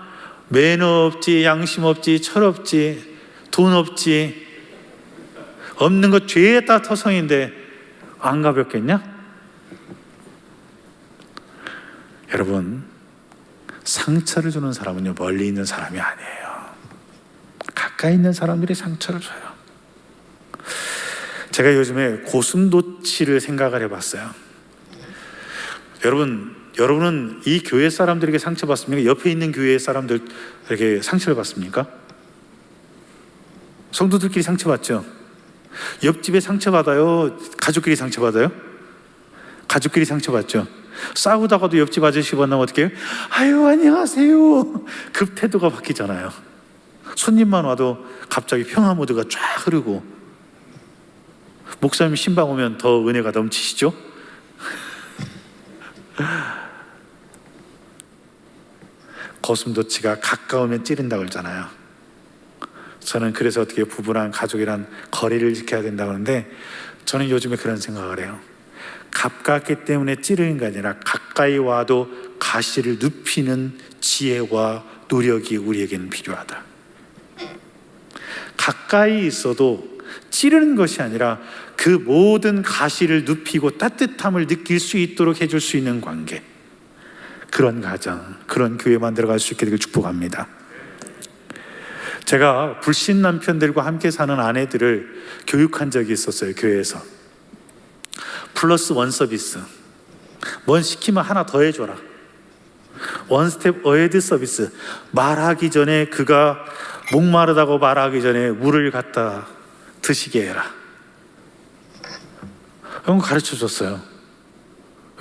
매너 없지, 양심 없지, 철 없지, 돈 없지, 없는 것 죄에다 터성인데 안 가볍겠냐? 여러분, 상처를 주는 사람은요, 멀리 있는 사람이 아니에요. 가까이 있는 사람들이 상처를 줘요. 제가 요즘에 고슴도치를 생각을 해봤어요. 여러분은 이 교회 사람들에게 상처받습니까? 옆에 있는 교회 사람들에게 상처를 받습니까? 성도들끼리 상처받죠? 옆집에 상처받아요? 가족끼리 상처받아요? 가족끼리 상처받죠? 싸우다가도 옆집 아저씨 만나면 어떻게 해요? 아유, 안녕하세요. 급 태도가 바뀌잖아요. 손님만 와도 갑자기 평화 모드가 쫙 흐르고, 목사님 신방 오면 더 은혜가 넘치시죠? 고슴도치가 가까우면 찌른다고 그러잖아요. 저는 그래서 어떻게 부부랑 가족이란 거리를 지켜야 된다고 하는데, 저는 요즘에 그런 생각을 해요. 가깝기 때문에 찌르는 게 아니라 가까이 와도 가시를 눕히는 지혜와 노력이 우리에게는 필요하다. 가까이 있어도 찌르는 것이 아니라 그 모든 가시를 눕히고 따뜻함을 느낄 수 있도록 해줄 수 있는 관계, 그런 가정, 그런 교회 만들어갈 수 있게 되길 축복합니다. 제가 불신 남편들과 함께 사는 아내들을 교육한 적이 있었어요. 교회에서 플러스 원 서비스, 뭔 시키면 하나 더 해줘라. 원 스텝 어헤드 서비스. 말하기 전에, 그가 목마르다고 말하기 전에 물을 갖다 드시게 해라. 이런 거 가르쳐 줬어요.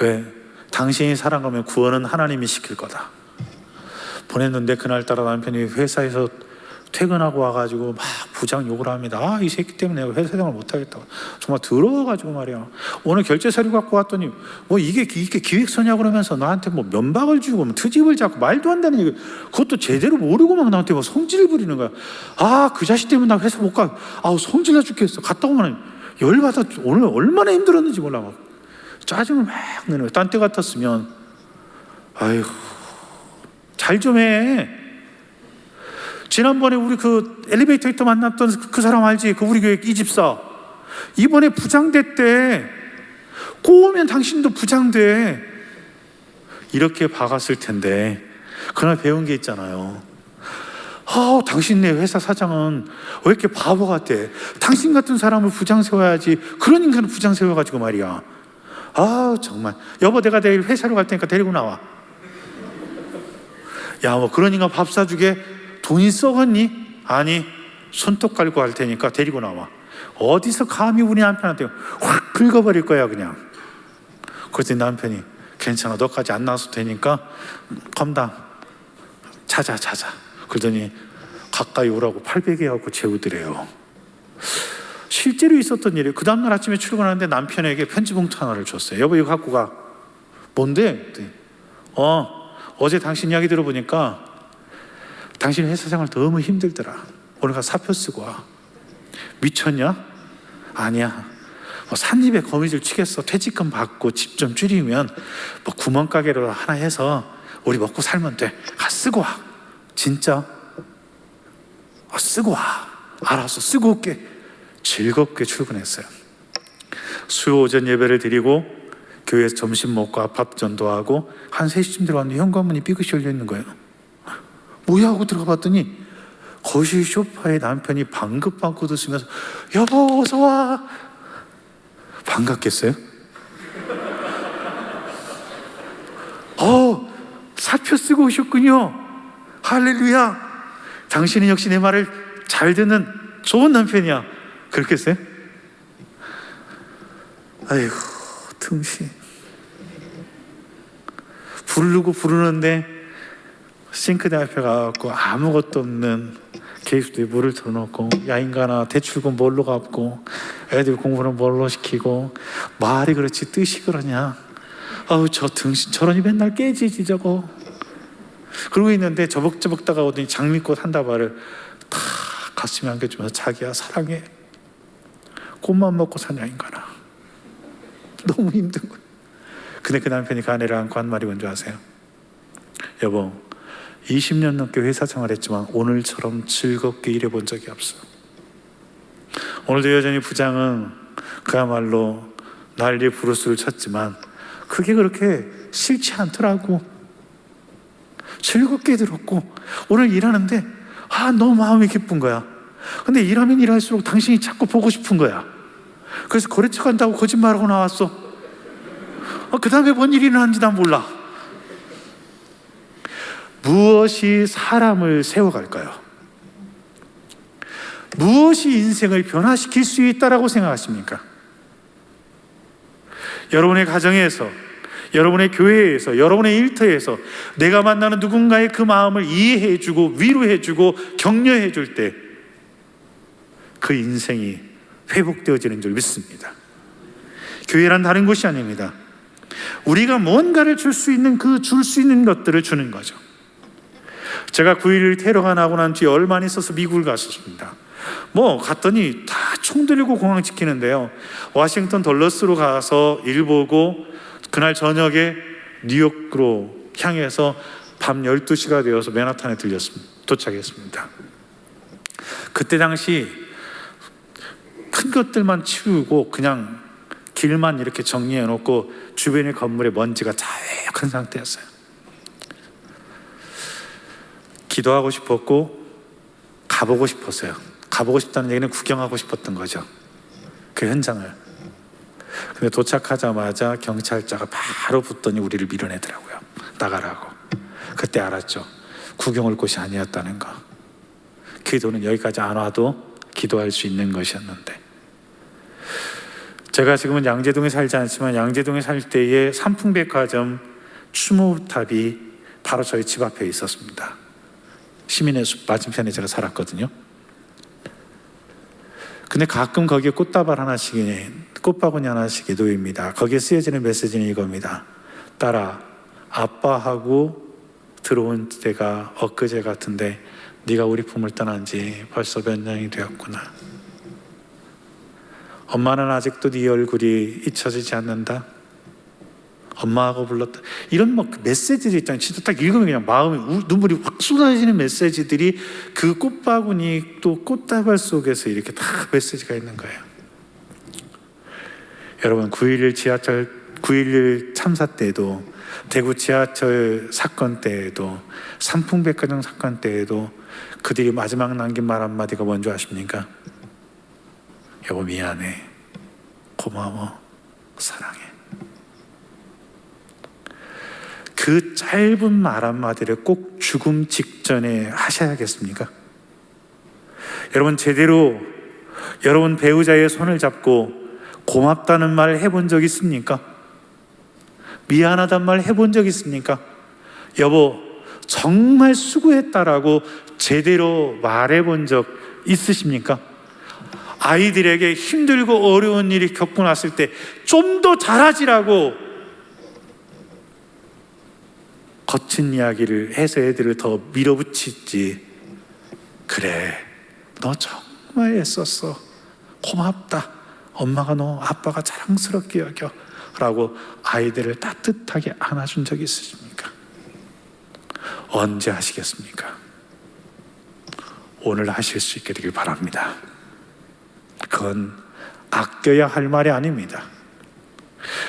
왜? 당신이 살아가면 구원은 하나님이 시킬 거다. 보냈는데 그날따라 남편이 회사에서 퇴근하고 와가지고 막 부장 욕을 합니다. 아, 이 새끼 때문에 내가 회사 생활 못하겠다고. 정말 더러워가지고 말이야. 오늘 결제 서류 갖고 왔더니 뭐 이게 기획서냐 그러면서 나한테 뭐 면박을 주고 뭐 트집을 잡고 말도 안 되는 얘기, 그것도 제대로 모르고 막 나한테 뭐 성질 부리는 거야. 아, 그 자식 때문에 나 회사 못 가. 아우, 성질나 죽겠어. 갔다 오면 열받아. 오늘 얼마나 힘들었는지 몰라. 막 짜증을 막 내는 거야. 딴 때 같았으면 아이고, 잘 좀 해. 지난번에 우리 그 엘리베이터에 또 만났던 그 사람 알지? 그 우리 교회 이 집사. 이번에 부장 됐대. 꼬우면 당신도 부장 돼. 이렇게 박았을 텐데 그날 배운 게 있잖아요. 아, 당신네 회사 사장은 왜 이렇게 바보 같아? 당신 같은 사람을 부장 세워야지. 그런 인간을 부장 세워가지고 말이야. 아, 정말. 여보, 내가 내일 회사로 갈 테니까 데리고 나와. 야, 뭐 그런 인간 밥 사주게 돈이 썩었니? 아니, 손톱 갈고 할 테니까 데리고 나와. 어디서 감히 우리 남편한테 확 긁어버릴 거야 그냥. 그랬더니 남편이 괜찮아, 너까지 안 나와서 되니까 컴당, 자자. 그러더니 가까이 오라고 800에 하고 재우더래요. 실제로 있었던 일이에요. 그 다음날 아침에 출근하는데 남편에게 편지 봉투 하나를 줬어요. 여보, 이거 갖고 가. 뭔데? 어제 당신 이야기 들어보니까 당신 회사 생활 너무 힘들더라. 오늘 가서 사표 쓰고 와. 미쳤냐? 아니야. 뭐 삿입에 거미줄 치겠어. 퇴직금 받고 집 좀 줄이면 뭐 구멍가게로 하나 해서 우리 먹고 살면 돼. 가 쓰고 와. 진짜? 쓰고 와. 알았어, 쓰고 올게. 즐겁게 출근했어요. 수요 오전 예배를 드리고 교회에서 점심 먹고 아파트 전도하고 한 3시쯤 들어갔는데 현관문이 삐끗이 열려 있는 거예요. 뭐야 하고 들어가 봤더니 거실 소파에 남편이 방긋방긋 웃으면서 여보 어서 와. 반갑겠어요? 사표 쓰고 오셨군요. 할렐루야. 당신은 역시 내 말을 잘 듣는 좋은 남편이야. 그렇겠어요? 아이고, 틈씨. 부르는데 싱크대 앞에 가갖고 아무것도 없는 케이스에 물을 틀어놓고, 야 인간아, 대출금 뭘로 갚고 애들 공부는 뭘로 시키고, 말이 그렇지 뜻이 그러냐. 아우, 저 등신 저러니 맨날 깨지지 저거. 그러고 있는데 저벅저벅 다가오더니 장미꽃 한 다발을 다 가슴에 안겨주면서 자기야 사랑해. 꽃만 먹고 사냐 인간아. 너무 힘든 거야. 근데 그 남편이 그 아내를 안고 한 말이 뭔지 아세요? 여보, 20년 넘게 회사 생활했지만 오늘처럼 즐겁게 일해본 적이 없어요. 오늘도 여전히 부장은 그야말로 난리 부르스를 쳤지만 그게 그렇게 싫지 않더라고. 즐겁게 들었고 오늘 일하는데 너무 마음이 기쁜 거야. 근데 일하면 일할수록 당신이 자꾸 보고 싶은 거야. 그래서 거래처 간다고 거짓말하고 나왔어. 그 다음에 뭔 일이 일어났는지 난 몰라. 무엇이 사람을 세워갈까요? 무엇이 인생을 변화시킬 수 있다라고 생각하십니까? 여러분의 가정에서, 여러분의 교회에서, 여러분의 일터에서 내가 만나는 누군가의 그 마음을 이해해주고 위로해주고 격려해줄 때 그 인생이 회복되어지는 줄 믿습니다. 교회란 다른 곳이 아닙니다. 우리가 뭔가를 줄 수 있는 것들을 주는 거죠. 제가 9.11 테러가 나고 난 뒤에 얼마 안 있어서 미국을 갔었습니다. 갔더니 다 총 들고 공항 지키는데요, 워싱턴 덜러스로 가서 일 보고 그날 저녁에 뉴욕으로 향해서 밤 12시가 되어서 맨하탄에 도착했습니다. 그때 당시 큰 것들만 치우고 그냥 길만 이렇게 정리해 놓고 주변의 건물에 먼지가 자욱한 상태였어요. 기도하고 싶었고 가보고 싶었어요. 가보고 싶다는 얘기는 구경하고 싶었던 거죠, 그 현장을. 근데 도착하자마자 경찰차가 바로 붙더니 우리를 밀어내더라고요. 나가라고. 그때 알았죠. 구경 올 곳이 아니었다는 거. 기도는 여기까지 안 와도 기도할 수 있는 것이었는데, 제가 지금은 양재동에 살지 않지만 양재동에 살 때에 삼풍백화점 추모탑이 바로 저희 집 앞에 있었습니다. 시민의 숲 맞은편에 제가 살았거든요. 근데 가끔 거기에 꽃바구니 하나씩이 놓입니다. 거기에 쓰여지는 메시지는 이겁니다. 딸아, 아빠하고 들어온 때가 엊그제 같은데 네가 우리 품을 떠난 지 벌써 몇 년이 되었구나. 엄마는 아직도 네 얼굴이 잊혀지지 않는다. 엄마하고 불렀다. 이런 메시지들이 있잖아요. 진짜 딱 읽으면 그냥 마음이 눈물이 확 쏟아지는 메시지들이 그 꽃바구니 또 꽃다발 속에서 이렇게 다 메시지가 있는 거예요. 여러분, 9.11 참사 때에도, 대구 지하철 사건 때에도, 삼풍백화점 사건 때에도 그들이 마지막 남긴 말 한마디가 뭔지 아십니까? 여보 미안해, 고마워, 사랑해. 그 짧은 말 한마디를 꼭 죽음 직전에 하셔야겠습니까? 여러분, 제대로 여러분 배우자의 손을 잡고 고맙다는 말 해본 적 있습니까? 미안하단 말 해본 적 있습니까? 여보 정말 수고했다라고 제대로 말해본 적 있으십니까? 아이들에게 힘들고 어려운 일이 겪고 났을 때 좀 더 잘하지라고 거친 이야기를 해서 애들을 더 밀어붙이지. 그래, 너 정말 애썼어, 고맙다, 엄마가 너 아빠가 자랑스럽게 여겨 라고 아이들을 따뜻하게 안아준 적이 있으십니까? 언제 하시겠습니까? 오늘 하실 수 있게 되길 바랍니다. 그건 아껴야 할 말이 아닙니다.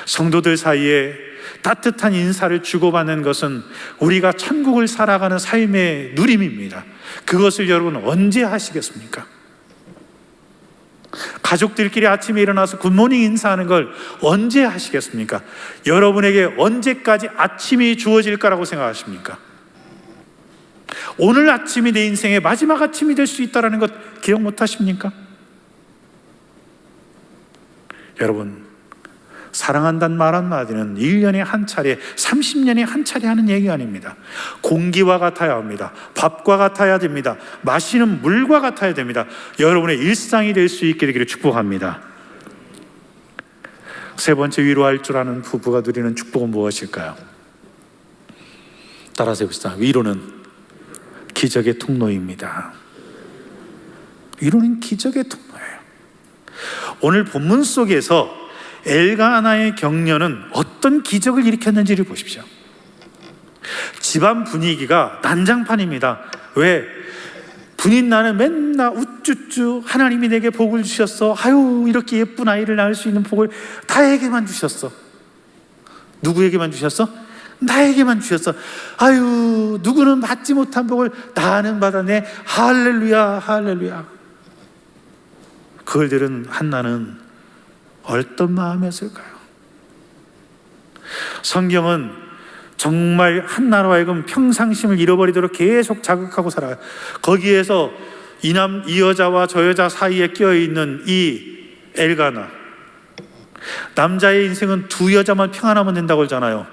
성도들 사이에 따뜻한 인사를 주고받는 것은 우리가 천국을 살아가는 삶의 누림입니다. 그것을 여러분 언제 하시겠습니까? 가족들끼리 아침에 일어나서 굿모닝 인사하는 걸 언제 하시겠습니까? 여러분에게 언제까지 아침이 주어질 거라고 생각하십니까? 오늘 아침이 내 인생의 마지막 아침이 될 수 있다는 것 기억 못 하십니까? 여러분, 사랑한다는 말 한마디는 1년에 한 차례, 30년에 한 차례 하는 얘기가 아닙니다. 공기와 같아야 합니다. 밥과 같아야 됩니다. 마시는 물과 같아야 됩니다. 여러분의 일상이 될 수 있게 되기를 축복합니다. 세 번째, 위로할 줄 아는 부부가 누리는 축복은 무엇일까요? 따라서 해봅시다. 위로는 기적의 통로입니다. 위로는 기적의 통로예요. 오늘 본문 속에서 엘가나의 격려는 어떤 기적을 일으켰는지를 보십시오. 집안 분위기가 난장판입니다. 왜? 분인 나는 맨날 우쭈쭈 하나님이 내게 복을 주셨어. 아유, 이렇게 예쁜 아이를 낳을 수 있는 복을 나에게만 주셨어. 누구에게만 주셨어? 나에게만 주셨어. 아유, 누구는 받지 못한 복을 나는 받았네. 할렐루야, 할렐루야. 그걸 들은 한나는 어떤 마음이었을까요? 성경은 정말 한나로 하여금 평상심을 잃어버리도록 계속 자극하고 살아요. 거기에서 이 여자와 저 여자 사이에 끼어있는 이 엘가나, 남자의 인생은 두 여자만 평안하면 된다고 그러잖아요.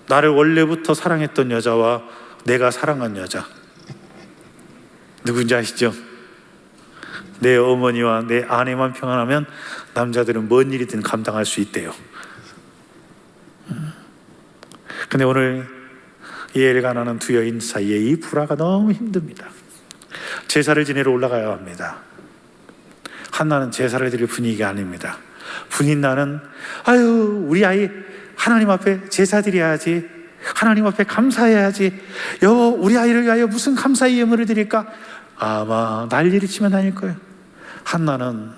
나를 원래부터 사랑했던 여자와 내가 사랑한 여자, 누군지 아시죠? 내 어머니와 내 아내만 평안하면 남자들은 뭔 일이든 감당할 수 있대요. 근데 오늘 이 엘가나는 두 여인 사이에 이 불화가 너무 힘듭니다. 제사를 지내러 올라가야 합니다. 한나는 제사를 드릴 분위기가 아닙니다. 분인 나는 아유, 우리 아이 하나님 앞에 제사 드려야지, 하나님 앞에 감사해야지, 여보 우리 아이를 위하여 무슨 감사의 예물을 드릴까? 아마 난리를 치며 다닐 거예요. 한나는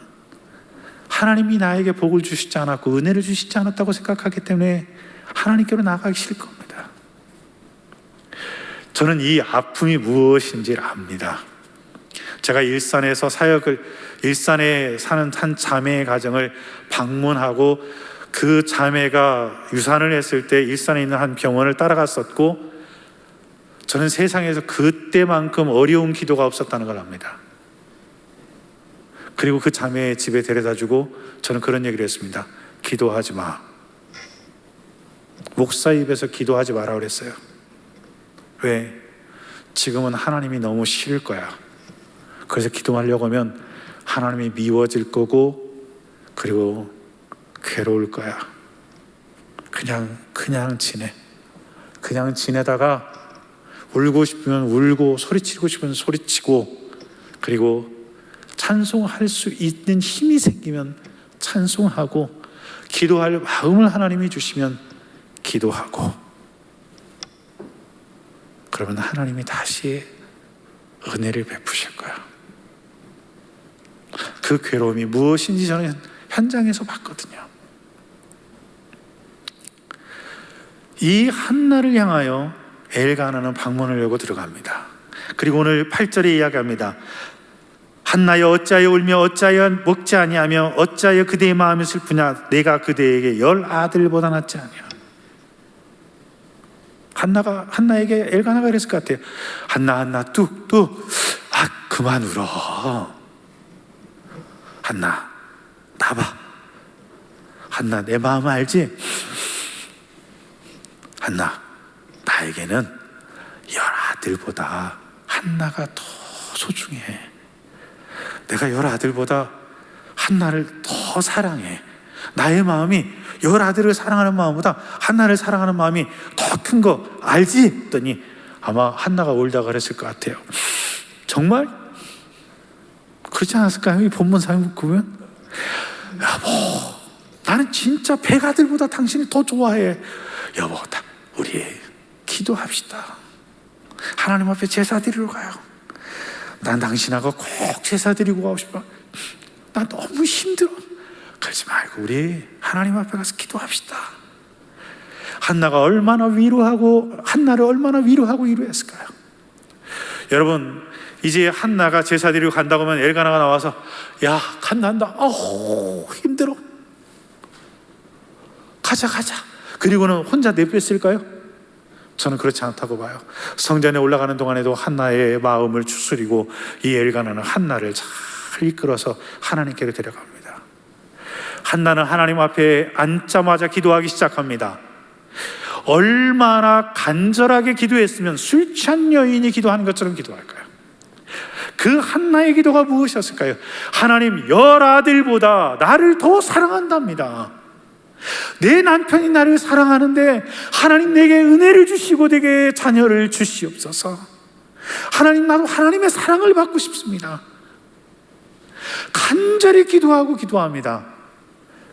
하나님이 나에게 복을 주시지 않았고 은혜를 주시지 않았다고 생각하기 때문에 하나님께로 나가기 싫을 겁니다. 저는 이 아픔이 무엇인지를 압니다. 제가 일산에 사는 한 자매의 가정을 방문하고 그 자매가 유산을 했을 때 일산에 있는 한 병원을 따라갔었고, 저는 세상에서 그때만큼 어려운 기도가 없었다는 걸 압니다. 그리고 그 자매의 집에 데려다주고 저는 그런 얘기를 했습니다. 기도하지 마. 목사 입에서 기도하지 마라 그랬어요. 왜? 지금은 하나님이 너무 싫을 거야. 그래서 기도하려고 하면 하나님이 미워질 거고 그리고 괴로울 거야. 그냥 지내. 그냥 지내다가 울고 싶으면 울고 소리치고 싶으면 소리치고, 그리고 찬송할 수 있는 힘이 생기면 찬송하고, 기도할 마음을 하나님이 주시면 기도하고, 그러면 하나님이 다시 은혜를 베푸실 거야. 그 괴로움이 무엇인지 저는 현장에서 봤거든요. 이 한나를 향하여 엘가나는 방문을 열고 들어갑니다. 그리고 오늘 8절에 이야기합니다. 한나여 어찌하여 울며 어찌하여 먹지 아니하며 어찌하여 그대의 마음이 슬프냐? 내가 그대에게 10아들보다 낫지 아니야. 한나에게 엘가나가 그랬을 것 같아요. 한나 뚝 그만 울어. 한나 나봐. 한나 내 마음 알지? 한나 나에게는 10아들보다 한나가 더 소중해. 내가 10아들보다 한나를 더 사랑해. 나의 마음이 10아들을 사랑하는 마음보다 한나를 사랑하는 마음이 더 큰 거 알지? 했더니 아마 한나가 울다가 그랬을 것 같아요. 정말? 그렇지 않았을까요? 이 본문상을 보면 여보 나는 진짜 100아들보다 당신이 더 좋아해. 여보 우리 기도합시다. 하나님 앞에 제사 드리러 가요. 난 당신하고 꼭 제사 드리고 가고 싶어. 나 너무 힘들어. 그러지 말고 우리 하나님 앞에 가서 기도합시다. 한나를 얼마나 위로하고 위로했을까요? 여러분, 이제 한나가 제사 드리러 간다고 하면 엘가나가 나와서 야 간단다. 힘들어. 가자. 그리고는 혼자 내뺐을까요? 저는 그렇지 않다고 봐요. 성전에 올라가는 동안에도 한나의 마음을 추스리고 이 엘가나는 한나를 잘 이끌어서 하나님께로 데려갑니다. 한나는 하나님 앞에 앉자마자 기도하기 시작합니다. 얼마나 간절하게 기도했으면 술 취한 여인이 기도하는 것처럼 기도할까요? 그 한나의 기도가 무엇이었을까요? 하나님 10아들보다 나를 더 사랑한답니다. 내 남편이 나를 사랑하는데 하나님 내게 은혜를 주시고 내게 자녀를 주시옵소서. 하나님 나도 하나님의 사랑을 받고 싶습니다. 간절히 기도합니다.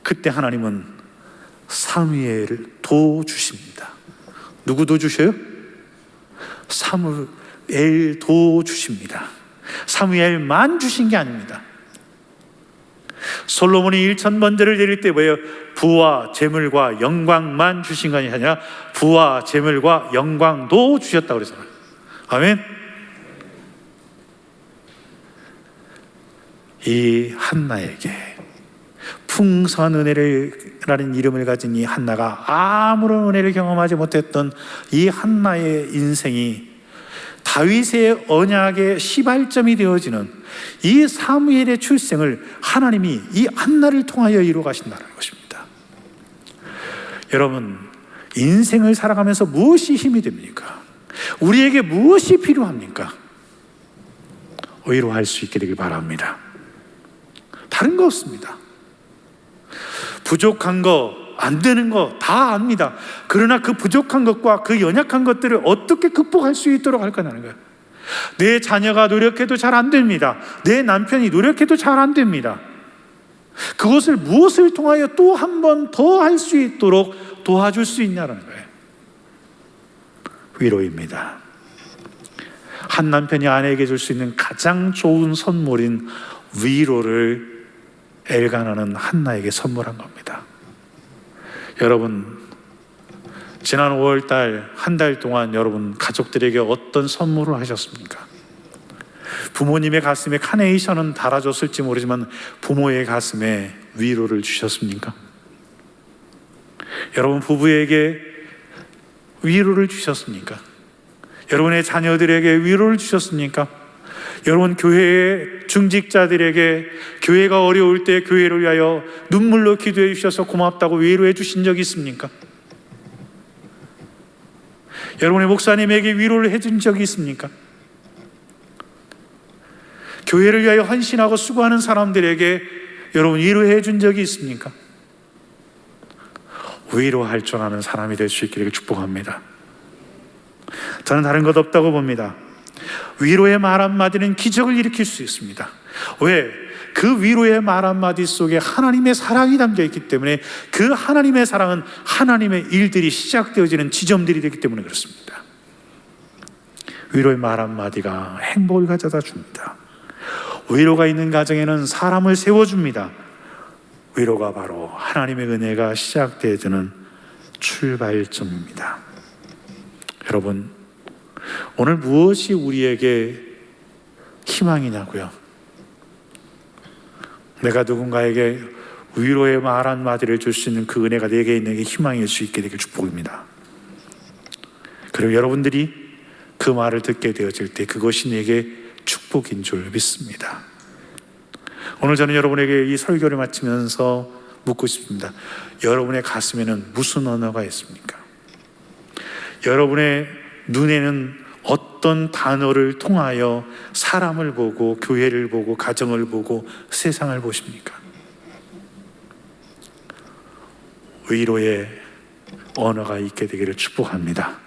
그때 하나님은 사무엘을 도주십니다. 누구도 주셔요? 사무엘도 주십니다. 사무엘만 주신 게 아닙니다. 솔로몬이 1,000번제를 드릴 때 뭐예요? 부와 재물과 영광만 주신 것이 아니라 부와 재물과 영광도 주셨다고 그러잖아요. 아멘. 이 한나에게 풍성한 은혜라는 이름을 가진 이 한나가 아무런 은혜를 경험하지 못했던 이 한나의 인생이 다윗의 언약의 시발점이 되어지는 이 사무엘의 출생을 하나님이 이 한나를 통하여 이루어 가신다는 것입니다. 여러분, 인생을 살아가면서 무엇이 힘이 됩니까? 우리에게 무엇이 필요합니까? 의로할 수 있게 되길 바랍니다. 다른 거 없습니다. 부족한 거, 안 되는 거 다 압니다. 그러나 그 부족한 것과 그 연약한 것들을 어떻게 극복할 수 있도록 할 거냐는 거예요. 내 자녀가 노력해도 잘 안 됩니다. 내 남편이 노력해도 잘 안 됩니다. 그것을 무엇을 통하여 또 한 번 더 할 수 있도록 도와줄 수 있냐는 거예요. 위로입니다. 한 남편이 아내에게 줄 수 있는 가장 좋은 선물인 위로를 엘가나는 한나에게 선물한 겁니다. 여러분, 지난 5월달 한 달 동안 여러분 가족들에게 어떤 선물을 하셨습니까? 부모님의 가슴에 카네이션은 달아줬을지 모르지만 부모의 가슴에 위로를 주셨습니까? 여러분, 부부에게 위로를 주셨습니까? 여러분의 자녀들에게 위로를 주셨습니까? 여러분, 교회의 중직자들에게 교회가 어려울 때 교회를 위하여 눈물로 기도해 주셔서 고맙다고 위로해 주신 적이 있습니까? 여러분의 목사님에게 위로를 해준 적이 있습니까? 교회를 위하여 헌신하고 수고하는 사람들에게 여러분 위로해 준 적이 있습니까? 위로할 줄 아는 사람이 될 수 있기를 축복합니다. 저는 다른 것 없다고 봅니다. 위로의 말 한마디는 기적을 일으킬 수 있습니다. 왜? 그 위로의 말 한마디 속에 하나님의 사랑이 담겨 있기 때문에 그 하나님의 사랑은 하나님의 일들이 시작되어지는 지점들이 되기 때문에 그렇습니다. 위로의 말 한마디가 행복을 가져다 줍니다. 위로가 있는 가정에는 사람을 세워줍니다. 위로가 바로 하나님의 은혜가 시작되어지는 출발점입니다. 여러분, 오늘 무엇이 우리에게 희망이냐고요? 내가 누군가에게 위로의 말 한마디를 줄 수 있는 그 은혜가 내게 있는 게 희망일 수 있게 되길 축복입니다. 그리고 여러분들이 그 말을 듣게 되어질 때 그것이 내게 축복인 줄 믿습니다. 오늘 저는 여러분에게 이 설교를 마치면서 묻고 싶습니다. 여러분의 가슴에는 무슨 언어가 있습니까? 여러분의 눈에는 어떤 단어를 통하여 사람을 보고 교회를 보고 가정을 보고 세상을 보십니까? 위로의 언어가 있게 되기를 축복합니다.